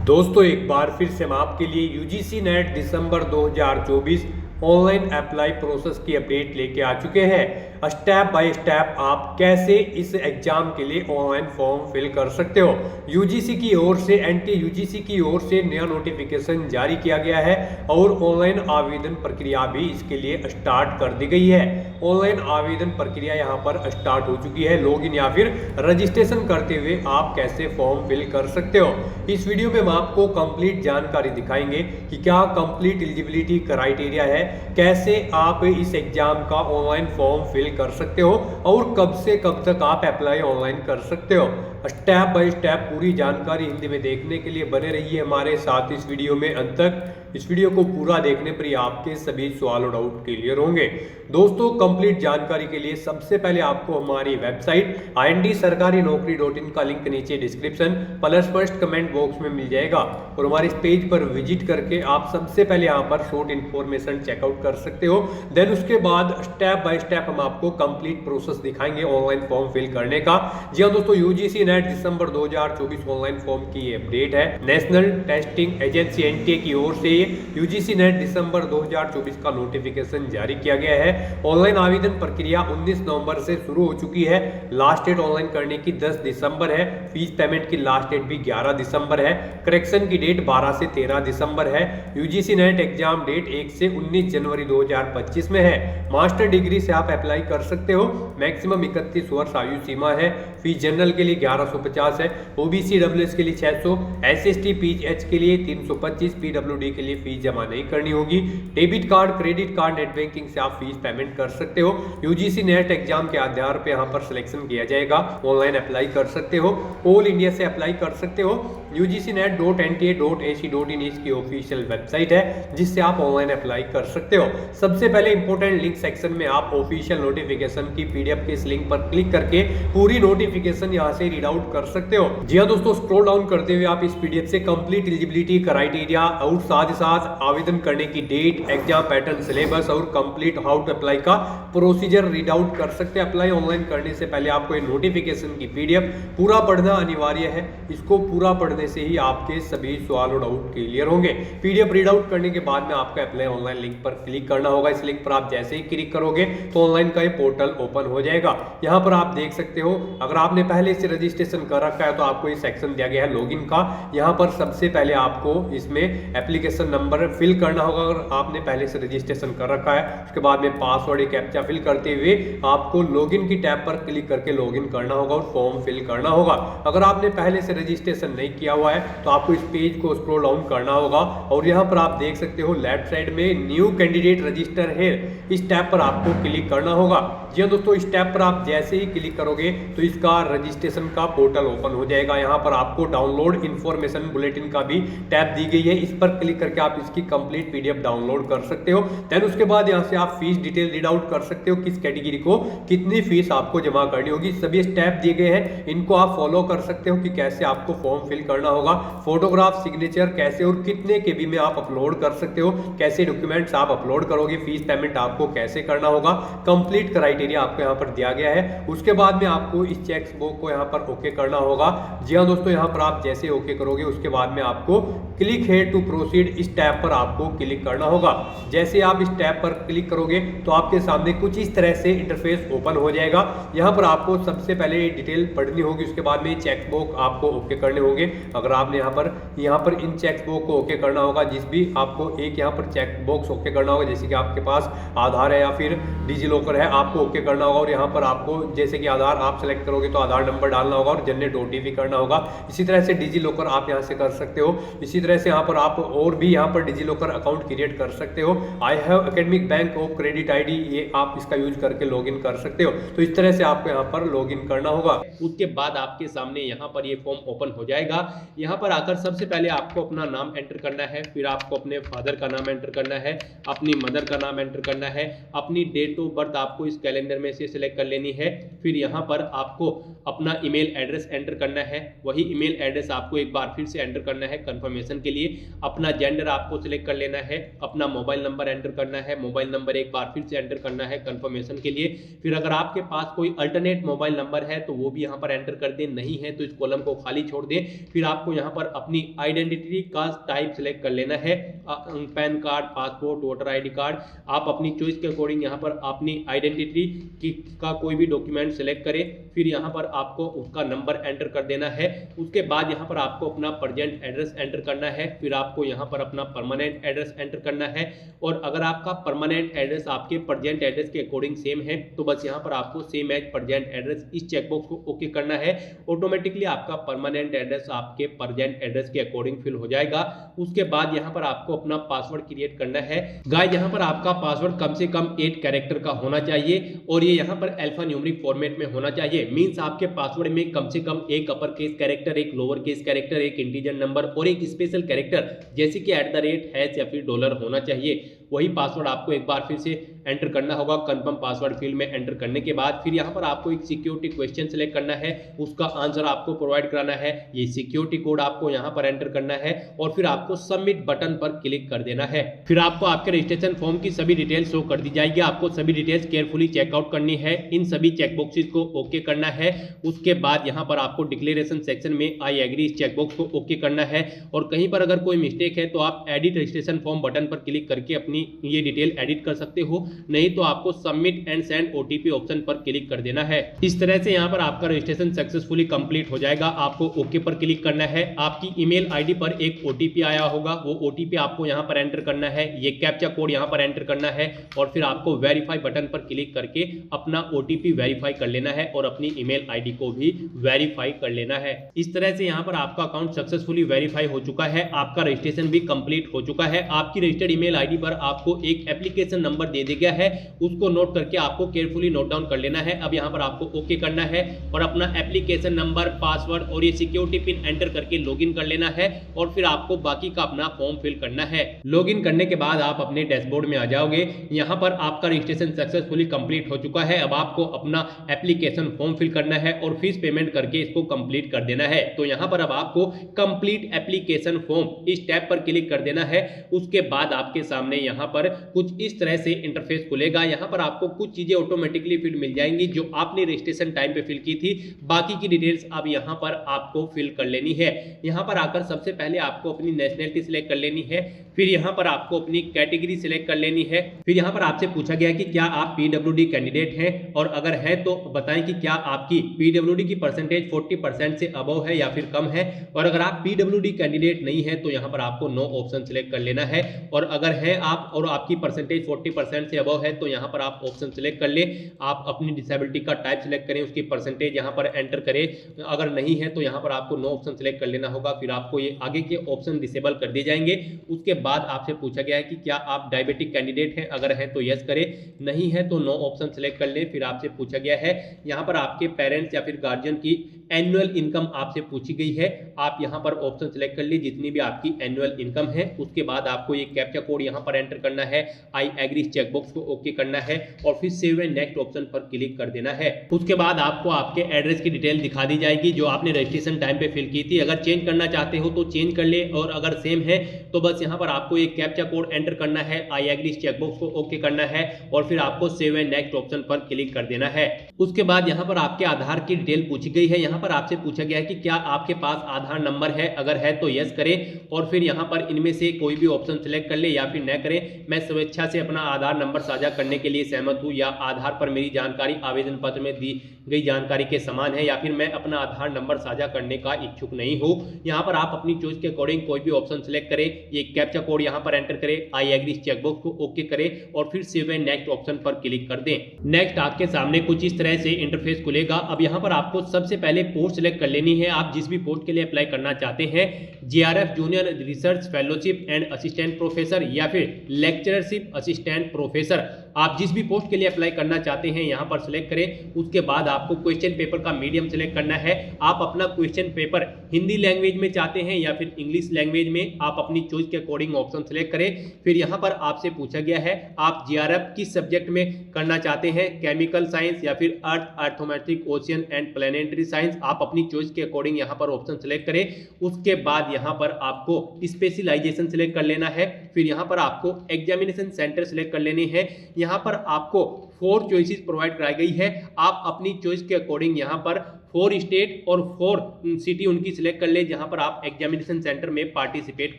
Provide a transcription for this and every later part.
दोस्तों एक बार फिर से हम आपके लिए यूजीसी नेट दिसंबर 2024 ऑनलाइन अप्लाई प्रोसेस की अपडेट लेके आ चुके हैं। स्टेप बाय स्टेप आप कैसे इस एग्जाम के लिए ऑनलाइन फॉर्म फिल कर सकते हो। यूजीसी की ओर से एंटी यूजीसी की ओर से नया नोटिफिकेशन जारी किया गया है और ऑनलाइन आवेदन प्रक्रिया भी इसके लिए स्टार्ट कर दी गई है। ऑनलाइन आवेदन प्रक्रिया यहाँ पर स्टार्ट हो चुकी है। लॉगिन या फिर रजिस्ट्रेशन करते हुए आप कैसे फॉर्म फिल कर सकते हो। इस वीडियो में हम आपको कंप्लीट जानकारी दिखाएंगे कि क्या कंप्लीट एलिजिबिलिटी क्राइटेरिया है, कैसे आप इस एग्जाम का ऑनलाइन फॉर्म फिल कर सकते हो और कब से कब तक आप अप्लाई ऑनलाइन कर सकते हो। स्टेप बाय स्टेप पूरी जानकारी हिंदी में देखने के लिए बने रहिए हमारे साथ इस वीडियो में अंत तक। इस वीडियो को पूरा देखने पर ही आपके सभी सवाल और डाउट क्लियर होंगे। दोस्तों कंप्लीट जानकारी के लिए सबसे पहले आपको हमारी वेबसाइट IND-sarkarinokri.in का लिंक नीचे description plus first comment box में मिल जाएगा और हमारे इस पेज पर विजिट करके आप सबसे पहले यहाँ पर शॉर्ट इन्फॉर्मेशन चेकआउट कर सकते हो। देन उसके बाद स्टेप बाय स्टेप हम आपको कंप्लीट प्रोसेस दिखाएंगे ऑनलाइन फॉर्म फिल करने का। जी हाँ दोस्तों, यूजीसी नेट दिसंबर 2024 ऑनलाइन फॉर्म की अपडेट है। नेशनल टेस्टिंग एजेंसी NTA की ओर से यूजीसी नेट दिसंबर 2024 का नोटिफिकेशन जारी किया गया है। ऑनलाइन आवेदन प्रक्रिया 19 नवंबर से शुरू हो चुकी है। लास्ट डेट ऑनलाइन करने की 10 दिसंबर है। फीस पेमेंट की लास्ट डेट भी 11 दिसंबर है। करेक्शन की डेट 12 से 13 दिसंबर है। यूजीसी नेट एग्जाम डेट 1 से 19 जनवरी 2025 में है। मास्टर डिग्री से आप अप्लाई कर सकते हो। मैक्सिमम 31 वर्ष आयु सीमा है। फीस जनरल के लिए 1150 है, ओबीसी डब्ल्यूएस के लिए 600, SST PH के लिए 325, PWD के लिए फीस जमा नहीं करनी होगी। Debit card, credit card, net banking से आप फीस पेमेंट कर सकते हो। यूजीसी नेट एग्जाम के आधार पे यहाँ पर सिलेक्शन किया जाएगा। ऑनलाइन अप्लाई कर सकते हो। ऑल इंडिया से अप्लाई कर सकते हो। UGCNet.NTA.AC.in इसकी ऑफिशियल वेबसाइट है जिससे आप ऑनलाइन अप्लाई कर सकते हो। सबसे पहले इंपॉर्टेंट लिंक सेक्शन में आप ऑफिशियल नोटिफिकेशन की PDF के इस लिंक पर क्लिक करके पूरी नोटिफिकेशन यहाँ से रीड आउट कर सकते हो। जी हाँ दोस्तों, स्क्रॉल डाउन करते हुए आप इस PDF से कंप्लीट एलिजिबिलिटी क्राइटेरिया और साथ ही साथ आवेदन करने की डेट, एग्जाम पैटर्न, सिलेबस और कंप्लीट हाउ टू अप्लाई का प्रोसीजर रीड आउट कर सकते हैं। अप्लाई ऑनलाइन करने से पहले आपको ये नोटिफिकेशन की PDF पूरा पढ़ना अनिवार्य है। इसको पूरा पढ़ने से ही आपके सभी सवाल और डाउट क्लियर होंगे। PDF रीड आउट करने के बाद में आपको अप्लाई ऑनलाइन लिंक पर क्लिक करना होगा। इस लिंक पर आप जैसे ही क्लिक करोगे तो ऑनलाइन का ये पोर्टल ओपन हो जाएगा। यहाँ पर आप देख सकते हो, अगर आपने पहले से रजिस्ट्रेशन कर रखा है तो आपको ये सेक्शन दिया गया है लॉगिन का। यहाँ पर सबसे पहले आपको इसमें एप्लीकेशन नंबर फिल करना होगा अगर आपने पहले से रजिस्ट्रेशन कर रखा है। उसके बाद में पासवर्ड, एक कैप्चा फिल करते हुए आपको लॉगिन की टैब पर क्लिक करके लॉगिन करना होगा और फॉर्म फिल करना होगा। अगर आपने पहले से रजिस्ट्रेशन नहीं किया हुआ है तो आपको इस पेज को स्क्रॉल डाउन करना होगा और यहाँ पर आप देख सकते हो लेफ्ट साइड में न्यू कैंडिडेट रजिस्टर है, इस टैब पर आपको क्लिक करना होगा। जी हाँ दोस्तों, इस टैब पर आप जैसे ही क्लिक करोगे तो इसका रजिस्ट्रेशन का पोर्टल ओपन हो जाएगा। यहाँ पर आपको डाउनलोड इन्फॉर्मेशन बुलेटिन का भी टैब दी गई है। इस पर क्लिक करके आप इसकी कंप्लीट PDF डाउनलोड कर सकते हो। देन उसके बाद यहाँ से आप फीस डिटेल रीड आउट कर सकते हो, किस कैटेगरी को कितनी फीस आपको जमा करनी होगी। सभी स्टेप दिए गए हैं, इनको आप फॉलो कर सकते हो कि कैसे आपको फॉर्म फिल करना होगा। फोटोग्राफ, सिग्नेचर कैसे और कितने KB में आप अपलोड कर सकते हो, कैसे डॉक्यूमेंट्स आप अपलोड करोगे, फीस पेमेंट आपको कैसे करना होगा, कंप्लीट क्राइटेरिया आपको यहाँ पर दिया गया है। उसके बाद में आपको इस चेक बॉक्स को यहाँ पर ओके करना होगा। जी हाँ दोस्तों, यहाँ पर आप जैसे ओके करोगे उसके बाद में आपको क्लिक हेयर टू प्रोसीड इस टैब पर आपको क्लिक करना होगा। जैसे आप इस टैब पर क्लिक करोगे तो आपके सामने कुछ इस तरह से इंटरफेस ओपन हो जाएगा। यहाँ पर आपको सबसे पहले डिटेल पढ़नी होगी, उसके बाद में चेक बॉक्स आपको ओके करने होंगे। अगर आपने यहाँ पर इन चेक बॉक्स को ओके करना होगा, जिस भी आपको एक यहाँ पर चेक बॉक्स ओके करना होगा, जैसे कि आपके पास आधार है या फिर डिजी लॉकर है, आपको ओके करना होगा। और यहाँ पर आपको जैसे कि आधार आप सेलेक्ट करोगे तो आधार नंबर डालना होगा और जनरेट OTP करना होगा। इसी तरह से डिजी लॉकर आप यहाँ से कर सकते हो। इसी तरह से यहाँ पर आप और भी यहाँ पर डिजी लॉकर अकाउंट क्रिएट कर सकते हो। I have academic bank of credit ID, ये आप इसका यूज करके लॉगिन कर सकते हो। तो इस तरह से आपको यहाँ पर लॉगिन करना होगा। उसके बाद आपके सामने यहाँ पर ये फॉर्म ओपन हो जाएगा। यहाँ पर आकर सबसे पहले आपको अपना नाम एंटर करना है, फिर आपको अपने फादर का नाम एंटर करना है, अपनी मदर का नाम एंटर करना है, अपनी डेट ऑफ बर्थ आपको इस कैलेंडर में से सिलेक्ट कर लेनी है। फिर यहाँ पर आपको अपना ईमेल एड्रेस एंटर करना है। वही ईमेल एड्रेस आपको एक बार फिर से एंटर करना है कंफर्मेशन के लिए। अपना जेंडर आपको सिलेक्ट कर लेना है। अपना मोबाइल नंबर एंटर करना है। मोबाइल नंबर एक बार फिर से एंटर करना है कंफर्मेशन के लिए। फिर अगर आपके पास कोई अल्टरनेट मोबाइल नंबर है तो वो भी यहाँ पर एंटर कर दें, नहीं है तो इस कॉलम को खाली छोड़ दें। फिर आपको यहाँ पर अपनी आइडेंटिटी का टाइप सिलेक्ट कर लेना है, pan card, passport, voter ID card. आप अपनी चॉइस के अकॉर्डिंग यहाँ पर अपनी आइडेंटिटी का कोई भी डॉक्यूमेंट सिलेक्ट करें। फिर यहाँ पर आपको उसका नंबर एंटर कर देना है। उसके बाद यहाँ पर आपको अपना प्रेजेंट एड्रेस एंटर करना है। फिर आपको यहाँ पर अपना परमानेंट एड्रेस एंटर करना है। और अगर आपका परमानेंट एड्रेस आपके प्रेजेंट एड्रेस के अकॉर्डिंग सेम है तो बस यहाँ पर आपको सेम एज प्रेजेंट एड्रेस इस चेकबॉक्स को ओके करना है। ऑटोमेटिकली आपका परमानेंट एड्रेस आपके प्रेजेंट एड्रेस के अकॉर्डिंग फिल हो जाएगा। उसके बाद यहाँ पर आपको अपना पासवर्ड क्रिएट करना है। गाइस यहाँ पर आपका पासवर्ड कम से कम 8 कैरेक्टर का होना चाहिए और ये यहाँ पर अल्फा न्यूमेरिक फॉर्मेट में होना चाहिए। मींस आपके पासवर्ड में कम से कम एक अपर केस कैरेक्टर, एक लोअर केस कैरेक्टर, एक इंटीजर नंबर और एक स्पेशल कैरेक्टर जैसे कि @ या फिर डॉलर होना चाहिए। वही पासवर्ड आपको एक बार फिर से एंटर करना होगा कंफर्म पासवर्ड फील्ड में एंटर करने के बाद। फिर यहाँ पर आपको एक सिक्योरिटी क्वेश्चन सिलेक्ट करना है, उसका आंसर आपको प्रोवाइड कराना है। ये सिक्योरिटी कोड आपको यहाँ पर एंटर करना है और फिर आपको सबमिट बटन पर क्लिक कर देना है। फिर आपको आपके रजिस्ट्रेशन फॉर्म की सभी डिटेल्स शो कर दी जाएगी। आपको सभी डिटेल्स केयरफुली चेकआउट करनी है, इन सभी चेकबॉक्सेस को ओके करना है। उसके बाद यहाँ पर आपको डिक्लेरेशन सेक्शन में आई एग्री इस चेकबॉक्स को ओके करना है। और कहीं पर अगर कोई मिस्टेक है तो आप एडिट रजिस्ट्रेशन फॉर्म बटन पर क्लिक करके अपनी ये डिटेल एडिट कर सकते हो, नहीं तो आपको submit and send OTP option पर क्लिक कर देना है। इस तरह से यहाँ पर आपका रजिस्ट्रेशन सक्सेसफुली कंप्लीट हो जाएगा। आपको ओके पर क्लिक करना है। आपकी ईमेल आईडी पर एक ओटीपी आया होगा, वो ओटीपी आपको यहाँ पर एंटर करना है। ये कैप्चा कोड यहाँ पर एंटर करना है और फिर आपको वेरीफाई बटन पर क्लिक करके अपना ओटीपी वेरीफाई कर लेना है और अपनी ईमेल आईडी को भी वेरीफाई कर लेना है। इस तरह से यहाँ पर आपका अकाउंट सक्सेसफुली वेरीफाई हो चुका है, आपका रजिस्ट्रेशन भी कंप्लीट हो चुका है। आपकी रजिस्टर्ड ईमेल आईडी पर आपको एक एप्लीकेशन नंबर दे दिया गया है, उसको नोट करके आपको केयरफुली नोट डाउन कर लेना है। अब यहाँ पर आपको ओके करना है और अपना एप्लीकेशन नंबर, पासवर्ड और ये सिक्योरिटी पिन एंटर करके लॉगिन कर लेना है और फिर आपको बाकी का अपना फॉर्म फिल करना है। लॉगिन करने के बाद आप अपने डैशबोर्ड में आ जाओगे। यहाँ पर आपका रजिस्ट्रेशन सक्सेसफुली कंप्लीट हो चुका है। अब आपको अपना एप्लीकेशन फॉर्म फिल करना है और फीस पेमेंट करके इसको कंप्लीट कर देना है। तो यहाँ पर अब आपको कंप्लीट एप्लीकेशन फॉर्म इस टैब पर क्लिक कर देना है। उसके बाद आपके सामने यहाँ पर कुछ इस तरह से इंटरफेस खुलेगा। यहाँ पर आपको कुछ चीजें ऑटोमेटिकली फिल मिल जाएंगी जो आपने रजिस्ट्रेशन टाइम पे फिल की थी। बाकी की डिटेल्स अब यहाँ पर आपको फिल कर लेनी है। यहाँ पर आकर सबसे पहले आपको अपनी नेशनैलिटी सिलेक्ट कर लेनी है। फिर यहाँ पर आपको अपनी कैटेगरी सिलेक्ट कर लेनी है। फिर यहाँ पर आपसे पूछा गया कि क्या आप पीडब्ल्यूडी कैंडिडेट हैं और अगर है तो बताएं कि क्या आपकी पीडब्ल्यूडी की परसेंटेज 40% से अबव है या फिर कम है। और अगर आप पीडब्ल्यूडी कैंडिडेट नहीं है तो यहाँ पर आपको नो ऑप्शन सिलेक्ट कर लेना है। और अगर है आप और आपकी परसेंटेज 40% से अबव है तो यहाँ पर आप ऑप्शन सिलेक्ट कर ले। आप अपनी डिसेबिलिटी का टाइप सिलेक्ट करें, उसकी परसेंटेज यहाँ पर एंटर करें। अगर नहीं है तो यहाँ पर आपको नो ऑप्शन सिलेक्ट कर लेना होगा। फिर आपको ये आगे के ऑप्शन डिसेबल कर दिए जाएंगे। उसके बाद आपसे पूछा गया है कि क्या आप डायबिटिक कैंडिडेट हैं, अगर है तो यस करें, नहीं है तो नो ऑप्शन सिलेक्ट कर ले। फिर आपसे पूछा गया है यहाँ पर आपके पेरेंट्स या फिर गार्जियन की एनुअल इनकम आपसे पूछी गई है। आप यहाँ पर ऑप्शन सिलेक्ट कर ली जितनी भी आपकी एनुअल इनकम है। उसके बाद आपको ये कैप्चा कोड यहाँ पर एंटर करना है, आई एग्री चेकबॉक्स को ओके करना है और फिर सेव एंड नेक्स्ट ऑप्शन पर क्लिक कर देना है। उसके बाद आपको आपके एड्रेस की डिटेल दिखा दी जाएगी जो आपने रजिस्ट्रेशन टाइम पे फिल की थी। अगर चेंज करना चाहते हो तो चेंज कर ले और अगर सेम है तो बस यहाँ पर आपको एक कैप्चा कोड एंटर करना है, आई एग्री चेकबॉक्स को ओके करना है और फिर आपको सेव एंड नेक्स्ट ऑप्शन पर क्लिक कर देना है। उसके बाद यहाँ पर आपके आधार की डिटेल पूछी गई है। यहाँ पर आपसे पूछा गया है कि क्या आपके पास आधार नंबर है, अगर है तो यस करें और फिर यहाँ पर इनमें से कोई भी ऑप्शन सिलेक्ट कर ले या फिर न करें। मैं स्वेच्छा से अपना आधार नंबर साझा करने के लिए सहमत हूँ या आधार पर मेरी जानकारी आवेदन पत्र में दी गई जानकारी के समान है या फिर मैं अपना आधार नंबर साझा करने का इच्छुक नहीं हूँ। यहाँ पर आप अपनी चॉइस के अकॉर्डिंग कोई भी ऑप्शन सिलेक्ट करें, ये कैप्चा कोड यहाँ पर एंटर करें, आई एग्री चेकबॉक्स को ओके करें और फिर सेव एंड नेक्स्ट ऑप्शन पर क्लिक कर दें। नेक्स्ट आपके सामने कुछ इस तरह से इंटरफेस खुलेगा। अब यहाँ पर आपको सबसे पहले पोस्ट सिलेक्ट कर लेनी है। आप जिस भी पोस्ट के लिए अप्लाई करना चाहते हैं, JRF junior research fellowship and assistant professor या फिर लेक्चरशिप असिस्टेंट प्रोफेसर, आप जिस भी पोस्ट के लिए अप्लाई करना चाहते हैं यहाँ पर सिलेक्ट करें। उसके बाद आपको क्वेश्चन पेपर का मीडियम सिलेक्ट करना है। आप अपना क्वेश्चन पेपर हिंदी लैंग्वेज में चाहते हैं या फिर इंग्लिश लैंग्वेज में, आप अपनी चॉइस के अकॉर्डिंग ऑप्शन सिलेक्ट करें। फिर यहाँ पर आपसे पूछा गया है आप जेआरएफ किस सब्जेक्ट में करना चाहते हैं, केमिकल साइंस या फिर अर्थ, अर्थोमेट्रिक, ओशियन एंड प्लैनेटरी साइंस, आप अपनी चॉइस के अकॉर्डिंग यहाँ पर ऑप्शन सिलेक्ट करें। उसके बाद यहाँ पर आपको स्पेशलाइजेशन सिलेक्ट कर लेना है। फिर यहाँ पर आपको एग्जामिनेशन सेंटर सिलेक्ट कर लेनी है। यहाँ पर आपको 4 चॉइसेस प्रोवाइड कराई गई है। आप अपनी चॉइस के अकॉर्डिंग यहाँ पर 4 स्टेट और 4 सिटी उनकी सिलेक्ट कर ले जहां पर आप एग्जामिनेशन सेंटर में पार्टिसिपेट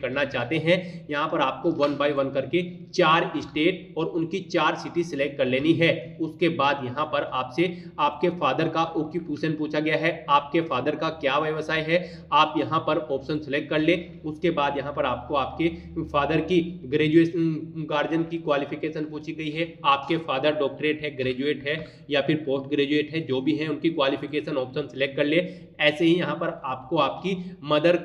करना चाहते हैं। यहां पर आपको 1 बाय 1 करके 4 स्टेट और उनकी 4 सिटी सिलेक्ट कर लेनी है। उसके बाद यहां पर आपसे आपके फादर का ऑक्यूपेशन पूछा गया है, आपके फादर का क्या व्यवसाय है, आप यहां पर ऑप्शन सिलेक्ट कर ले। उसके बाद यहां पर आपको आपके फादर की ग्रेजुएशन गार्जियन की क्वालिफिकेशन पूछी गई है, आपके फादर डॉक्टरेट है, ग्रेजुएट है या फिर पोस्ट ग्रेजुएट है, जो भी है उनकी क्वालिफिकेशन ऑप्शन सिलेक्ट कर ले। ऐसे ही यहाँ पर आपको आपकी मदर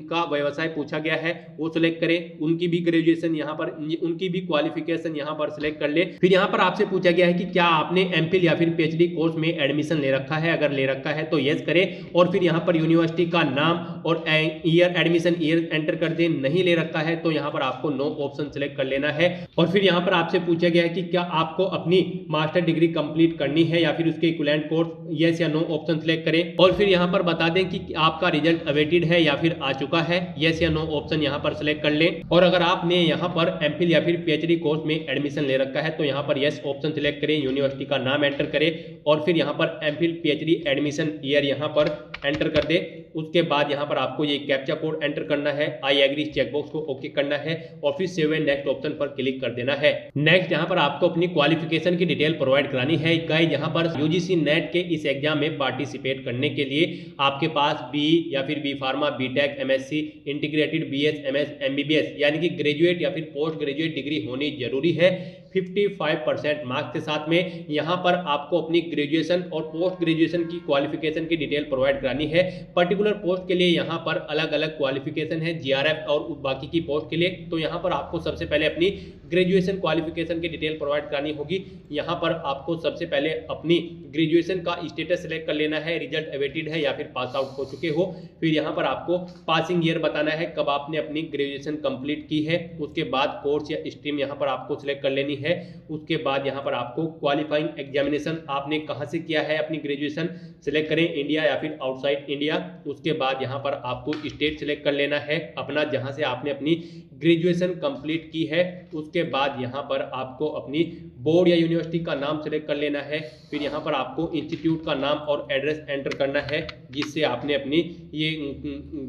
का व्यवसाय पूछा गया है, वो सिलेक्ट करें, उनकी भी ग्रेजुएशन यहाँ पर, उनकी भी क्वालिफिकेशन यहाँ पर सिलेक्ट कर ले। फिर यहाँ पर आपसे पूछा गया है कि क्या आपने एमफिल या फिर पीएचडी कोर्स में एडमिशन ले रखा है, अगर ले रखा है तो यस करें और फिर यहाँ पर यूनिवर्सिटी का नाम और ईयर, एडमिशन ईयर एंटर कर दें। नहीं ले रखा है तो यहाँ पर आपको नो ऑप्शन सिलेक्ट कर लेना है। और फिर यहाँ पर आपसे पूछा गया है कि क्या आपको अपनी मास्टर डिग्री कंप्लीट करनी है या फिर उसके इक्विवेलेंट कोर्स, यस या नो ऑप्शन सिलेक्ट करें। और फिर यहाँ पर बता दें कि आपका रिजल्ट अवेटेड है या फिर आ चुका है, यस या नो ऑप्शन यहाँ पर सिलेक्ट कर लें। और अगर आपने यहाँ पर एमफिल या फिर पीएचडी कोर्स में एडमिशन ले रखा है तो यहाँ पर यस ऑप्शन सिलेक्ट करें, यूनिवर्सिटी का नाम एंटर करें और फिर यहाँ पर एमफिल पीएचडी एडमिशन ईयर यहाँ पर एंटर कर दे। उसके बाद यहाँ पर आपको ये कैप्चा कोड एंटर करना है, आई एग्री चेकबॉक्स को ओके करना है और फिर सेव एंड नेक्स्ट ऑप्शन पर क्लिक कर देना है। नेक्स्ट यहाँ पर आपको अपनी क्वालिफिकेशन की डिटेल प्रोवाइड करानी है। गाइस यहाँ पर यूजीसी नेट के इस एग्जाम में पार्टिसिपेट करने के लिए आपके पास बी या फिर B pharma, BTech, MSc, integrated BS, MS, MBBS यानी कि ग्रेजुएट या फिर पोस्ट ग्रेजुएट डिग्री होनी जरूरी है 55% मार्क्स के साथ में। यहाँ पर आपको अपनी ग्रेजुएशन और पोस्ट ग्रेजुएशन की क्वालिफिकेशन की डिटेल प्रोवाइड करानी है। पर्टिकुलर पोस्ट के लिए यहाँ पर अलग अलग क्वालिफिकेशन है, जीआरएफ और बाकी की पोस्ट के लिए। तो यहाँ पर आपको सबसे पहले अपनी ग्रेजुएशन क्वालिफिकेशन की डिटेल प्रोवाइड करानी होगी। यहाँ पर आपको सबसे पहले अपनी ग्रेजुएशन का स्टेटस सेलेक्ट कर लेना है, रिजल्ट अवेटेड है या फिर पास आउट हो चुके हो। फिर यहाँ पर आपको पासिंग ईयर बताना है, कब आपने अपनी ग्रेजुएशन कंप्लीट की है। उसके बाद कोर्स या स्ट्रीम यहाँ पर आपको सिलेक्ट कर लेनी है। उसके बाद यहाँ पर आपको क्वालिफाइंग एग्जामिनेशन आपने कहाँ से किया है अपनी ग्रेजुएशन सिलेक्ट करें, इंडिया या फिर आउटसाइड इंडिया। उसके बाद यहाँ पर आपको स्टेट सिलेक्ट कर लेना है अपना, जहाँ से आपने अपनी ग्रेजुएशन कंप्लीट की है। उसके बाद यहाँ पर आपको अपनी बोर्ड या यूनिवर्सिटी का नाम सिलेक्ट कर लेना है। फिर यहाँ पर आपको इंस्टीट्यूट का नाम और एड्रेस एंटर करना है जिससे आपने अपनी ये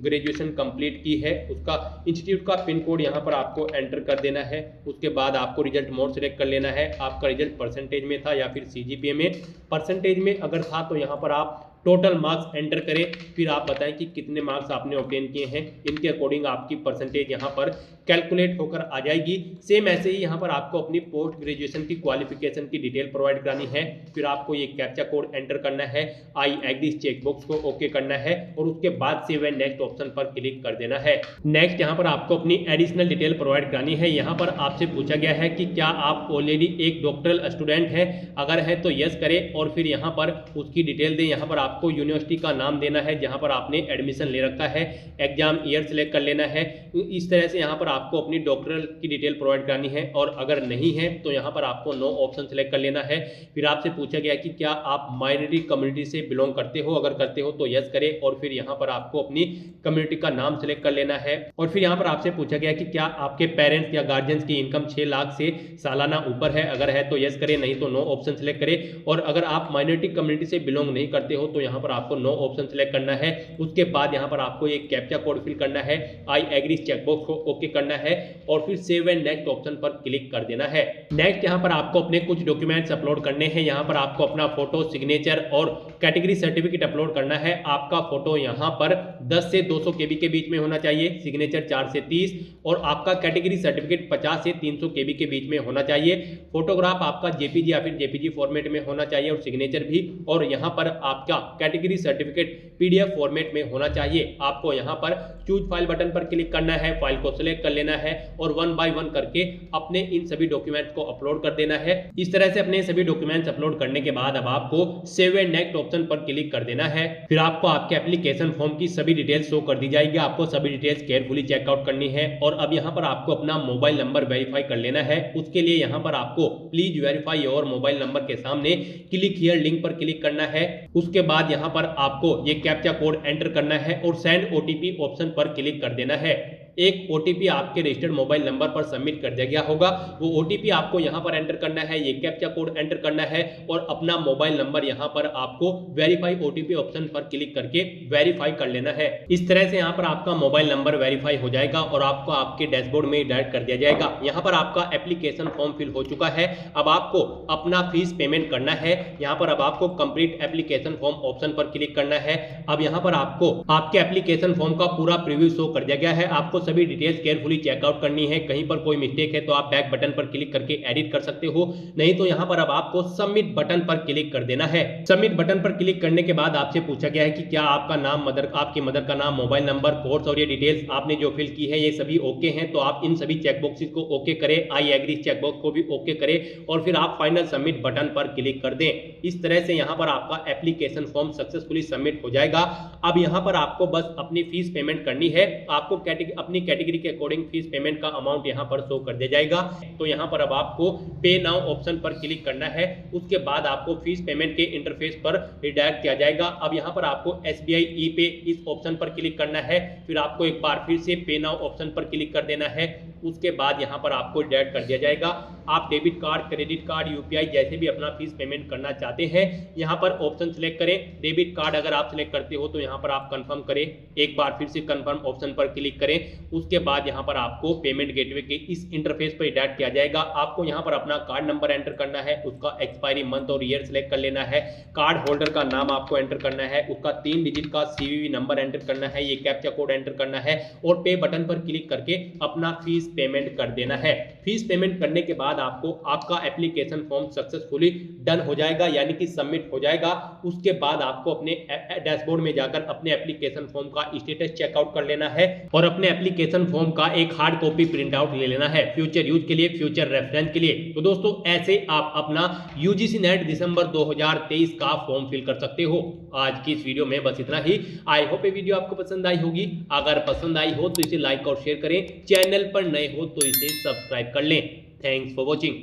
ग्रेजुएशन कंप्लीट की है, उसका इंस्टीट्यूट का पिन कोड यहाँ पर आपको एंटर कर देना है। उसके बाद आपको रिजल्ट मोड सिलेक्ट कर लेना है, आपका रिजल्ट परसेंटेज में था या फिर सीजीपीए में। परसेंटेज में अगर था तो यहाँ पर आप टोटल मार्क्स एंटर करें, फिर आप बताएं कि कितने मार्क्स आपने ऑब्टेन किए हैं। इनके अकॉर्डिंग आपकी परसेंटेज यहाँ पर कैलकुलेट होकर आ जाएगी। सेम ऐसे ही यहाँ पर आपको अपनी पोस्ट ग्रेजुएशन की क्वालिफिकेशन की डिटेल प्रोवाइड करानी है। फिर आपको ये कैप्चा कोड एंटर करना है, आई एग्री चेकबॉक्स को ओके करना है और उसके बाद सेव एंड नेक्स्ट ऑप्शन पर क्लिक कर देना है। नेक्स्ट यहाँ पर आपको अपनी एडिशनल डिटेल प्रोवाइड करानी है। यहाँ पर आपसे पूछा गया है कि क्या आप ऑलरेडी एक डॉक्टरल स्टूडेंट है, अगर है तो यस करें और फिर यहाँ पर उसकी डिटेल दें। यहाँ पर आपको यूनिवर्सिटी का नाम देना है जहाँ पर आपने एडमिशन ले रखा है, एग्जाम ईयर सिलेक्ट कर लेना है। इस तरह से यहाँ पर आपको अपनी डॉक्टरल की डिटेल प्रोवाइड करानी है और अगर नहीं है तो यहाँ पर आपको नो ऑप्शन सिलेक्ट कर लेना है। फिर आपसे पूछा गया कि क्या आप माइनॉरिटी कम्युनिटी से बिलोंग करते हो, अगर करते हो तो यस करें और फिर यहाँ पर आपको अपनी कम्युनिटी का नाम सिलेक्ट कर लेना है। और फिर यहाँ पर आपसे पूछा गया कि क्या आपके पेरेंट्स या गार्जियंस की इनकम 6 लाख से सालाना ऊपर है, अगर है तो यस करें, नहीं तो नो ऑप्शन सिलेक्ट करें। और अगर आप माइनॉरिटी कम्युनिटी से बिलोंग नहीं करते हो तो यहाँ पर आपको नो ऑप्शन सिलेक्ट करना है। उसके बाद यहाँ पर आपको एक कैप्चा कोड फिल करना है, आई एग्री चेकबॉक्स को ओके करना है और फिर सेव एंड नेक्स्ट ऑप्शन पर क्लिक कर देना है। नेक्स्ट यहाँ पर आपको अपने कुछ डॉक्यूमेंट्स अपलोड करने हैं। यहाँ पर आपको अपना फोटो, सिग्नेचर और कैटेगरी सर्टिफिकेट अपलोड करना है। आपका फोटो यहाँ पर 10 से 200 केबी के बीच में होना चाहिए, सिग्नेचर 4 से 30 और आपका कैटेगरी सर्टिफिकेट 50 से 300 केबी के बीच में होना चाहिए। फोटोग्राफ आपका जेपीजी या फिर जेपीजी फॉर्मेट में होना चाहिए और सिग्नेचर भी। और यहाँ पर आपका कैटेगरी सर्टिफिकेट पीडीएफ फॉर्मेट में होना चाहिए। आपको यहाँ पर चूज फाइल बटन पर क्लिक करना है, फाइल को सिलेक्ट कर लेना है और 1 बाय 1 करके अपने इन सभी डॉक्यूमेंट्स को अपलोड कर देना है। इस तरह से अपने सभी डॉक्यूमेंट्स अपलोड करने के बाद अब आपको सेव एंड नेक्स्ट ऑप्शन पर क्लिक कर देना है। फिर आपको आपके एप्लीकेशन फॉर्म की सभी डिटेल्स शो कर दी जाएगी। आपको सभी डिटेल्स केयरफुली चेकआउट करनी है और अब यहाँ पर आपको अपना मोबाइल नंबर वेरीफाई कर लेना है। उसके लिए यहाँ पर आपको please verify your mobile number के सामने क्लिक हियर लिंक पर क्लिक करना है। उसके बाद यहाँ पर आपको ये कैप्चा कोड एंटर करना है और सेंड ओटीपी ऑप्शन पर क्लिक कर देना है। एक ओटीपी आपके रजिस्टर्ड मोबाइल नंबर पर सबमिट कर दिया गया होगा। वो ओटीपी आपको यहाँ पर एंटर करना है, ये कैप्चा कोड एंटर करना है और अपना मोबाइल नंबर यहाँ पर आपको वेरीफाई ओटीपी ऑप्शन पर क्लिक करके वेरीफाई कर लेना है। इस तरह से यहाँ पर आपका मोबाइल नंबर वेरीफाई हो जाएगा और आपको आपके डैशबोर्ड में डायरेक्ट कर दिया जाएगा। यहाँ पर आपका एप्लीकेशन फॉर्म फिल हो चुका है। अब आपको अपना फीस पेमेंट करना है। यहाँ पर अब आपको कंप्लीट एप्लीकेशन फॉर्म ऑप्शन पर क्लिक करना है। अब यहाँ पर आपको आपके एप्लीकेशन फॉर्म का पूरा प्रीव्यू शो कर दिया गया है। आपको सभी डिटेल्स केयरफुली चेकआउट करनी है। कहीं पर कोई मिस्टेक है तो आप बैक बटन पर क्लिक करके एडिट कर सकते हो, नहीं तो यहाँ पर अब आपको सबमिट बटन पर क्लिक कर देना है। सबमिट बटन पर क्लिक करने के बाद आपसे पूछा गया है कि क्या आपका नाम, आपकी मदर का नाम, मोबाइल नंबर, कोर्स और ये डिटेल्स आपने जो फिल की है ये सभी ओके हैं, तो आप इन सभी चेकबॉक्सेस को ओके करें। आई एग्री चेकबॉक्स को भी ओके करें और फिर आप फाइनल सबमिट बटन पर क्लिक कर दें। इस तरह से यहाँ पर आपका एप्लीकेशन फॉर्म सक्सेसफुली सबमिट हो जाएगा। अब यहाँ पर आपको बस अपनी फीस पेमेंट करनी है। आपको अपनी कैटेगरी के अकॉर्डिंग फीस पेमेंट का अमाउंट यहाँ पर शो कर दिया जाएगा। तो यहाँ पर अब आपको पे नाउ ऑप्शन पर क्लिक करना है। उसके बाद आपको फीस पेमेंट के इंटरफेस पर रिडायरेक्ट किया जाएगा। अब यहाँ पर आपको SBI ई-पे इस ऑप्शन पर क्लिक करना है। फिर आपको एक बार फिर से पे नाउ ऑप्शन पर क्लिक कर देना है। उसके बाद यहाँ पर आपको रिडायरेक्ट कर दिया जाएगा। आप debit card, credit card, UPI जैसे भी अपना फीस पेमेंट करना चाहते हैं यहाँ पर ऑप्शन सिलेक्ट करें। डेबिट कार्ड अगर आप सिलेक्ट करते हो तो यहाँ पर आप कंफर्म करें। एक बार फिर से कंफर्म ऑप्शन पर क्लिक करें। उसके बाद यहाँ पर आपको पेमेंट गेटवे के इस इंटरफेस पर रिडायरेक्ट किया जाएगा। आपको यहाँ पर अपना कार्ड नंबर एंटर करना है, उसका एक्सपायरी मंथ और ईयर सिलेक्ट कर लेना है। कार्ड होल्डर का नाम आपको एंटर करना है, उसका 3 डिजिट का CVV नंबर एंटर करना है, ये कैप्चा कोड एंटर करना है और पे बटन पर क्लिक करके अपना फीस पेमेंट कर देना है। फीस पेमेंट करने के बाद आपको आपका एप्लीकेशन फॉर्म सक्सेसफुली डन हो जाएगा, यानी कि सबमिट हो जाएगा। उसके बाद आपको अपने डैशबोर्ड में जाकर अपने एप्लीकेशन फॉर्म का स्टेटस चेकआउट कर लेना है और अपने एप्लीकेशन फॉर्म का एक हार्ड कॉपी प्रिंट आउट ले लेना है फ्यूचर यूज के लिए, फ्यूचर रेफरेंस के लिए। तो दोस्तों ऐसे आप अपना UGC नेट दिसंबर 2023 का फॉर्म फिल कर सकते हो। आज की इस वीडियो में बस इतना ही। आई होप ये वीडियो आपको पसंद आई होगी। अगर पसंद आई हो तो इसे लाइक और शेयर करें। चैनल पर नए हो तो इसे सब्सक्राइब कर लें। Thanks for watching.